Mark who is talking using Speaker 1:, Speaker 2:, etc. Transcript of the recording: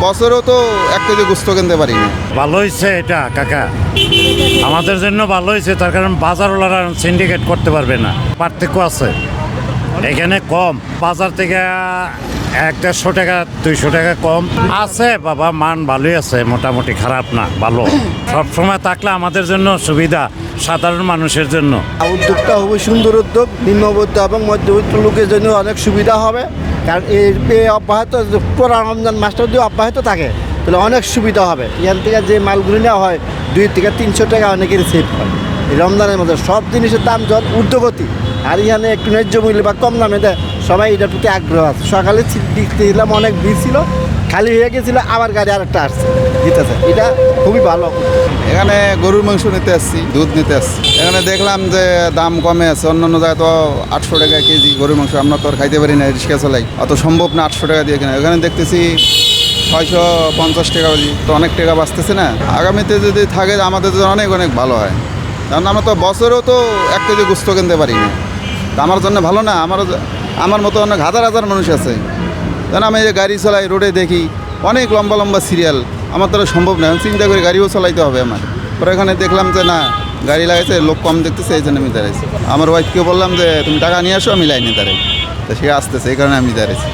Speaker 1: বছরেও তো 1 কেজি গোস্ত কিনতে পারি না।
Speaker 2: ভালো হয়েছে এটা কাকা, আমাদের জন্য ভালো হয়েছে, তার কারণ বাজারওয়ালারা সিন্ডিকেট করতে পারবে না, পার্থক্য আছে এখানে কম, বাজার থেকে 100-150 টাকা 200 টাকা কম আছে বাবা, মান ভালোই আছে, মোটামুটি খারাপ না, ভালো। সব সময় থাকলে আমাদের জন্য সুবিধা, সাধারণ মানুষের জন্য।
Speaker 3: উদ্যোগটা খুবই সুন্দর উদ্যোগ, নিম্নবিত্ত এবং মধ্যবিত্ত লোকের জন্য অনেক সুবিধা হবে, কারণ এই অব্যাহত পুরা রমজান মাসটা যদি অব্যাহত থাকে তাহলে অনেক সুবিধা হবে। এখান থেকে যে মালগুলি নেওয়া হয় 200 থেকে 300 টাকা অনেকের সেভ হয়। এই রমজানের মধ্যে সব জিনিসের দাম যখন ঊর্ধ্বগতি, আর এখানে একটু ন্যায্য মূল্য বা কম দামে দেয়, সবাই এটার প্রতি আগ্রহ আছে। সকালে দেখছিলাম অনেক ভিড় ছিল, খালি হয়ে গেছিলো, আবার গাড়ি আরেকটা আসছে দিতেছে, এটা খুবই ভালো।
Speaker 1: এখানে গরুর মাংস নিতে আসছি, দুধ নিতে আসছি। এখানে দেখলাম যে দাম কমে আছে, অন্যান্য জায়গায় তো 800 টাকা কেজি গরুর মাংস, আমরা তো আর খাইতে পারি না, রিক্সা চালাই, অত সম্ভব না 800 টাকা দিয়ে কিনা। এখানে দেখতেছি 650 টাকা কেজি, তো অনেক টাকা বাঁচতেছে না। আগামীতে যদি থাকে আমাদের জন্য অনেক অনেক ভালো হয়, কারণ আমরা তো বছরেও তো 1 কেজি গোস্ত কিনতে পারি না। তা আমার জন্য ভালো না, আমার মতো অনেক হাজার হাজার মানুষ আছে। কারণ আমি যে গাড়ি চালাই, রোডে দেখি অনেক লম্বা লম্বা সিরিয়াল, আমার দ্বারা সম্ভব না, চিন্তা করে গাড়িও চালাইতে হবে আমার। পরে এখানে দেখলাম যে না, গাড়ি লাগাইছে, লোক কম দেখতেছে, এই জন্য আমি দাঁড়াইছি। আমার ওয়াইফকে বললাম যে তুমি টাকা নিয়ে আসো, আমি লাইনে দাঁড়াই, তো সে আসতেছে, এই কারণে আমি দাঁড়াইছি।